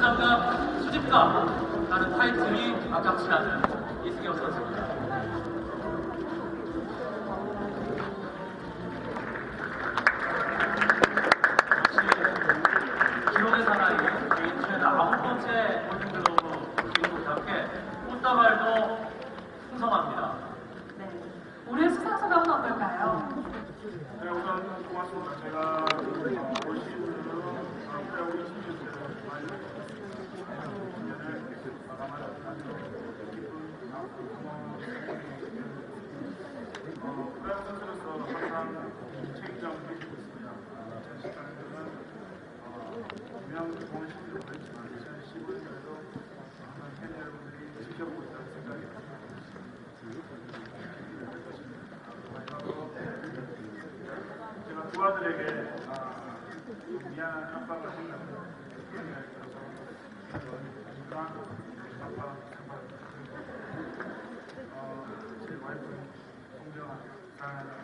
부장감, 수집가라는 타이틀이 아깝지 않은 이승엽 선수입니다. 기록의 사나이 개인 최다 9번째 골든글러브 기록답게 꽃다발도 풍성합니다. 네, 올해 수상 소감은 어떨까요? 네, 우선 고맙습니다. 제가 올 시즌 프로야구 20주년을 많이 마감하는 프로야구 선수로서 항상 책임감을 느끼고 있습니다. 2014년도는 분명 좋은 시즌을 보냈지만 2015년에도 많은 팬 여러분들이 지켜보고 있다는 생각이 듭니다. 제가 두 아들에게 좀 미안한 압박을 했다고 생각이 들어서 아빠 제 와이프 송정아 사랑하는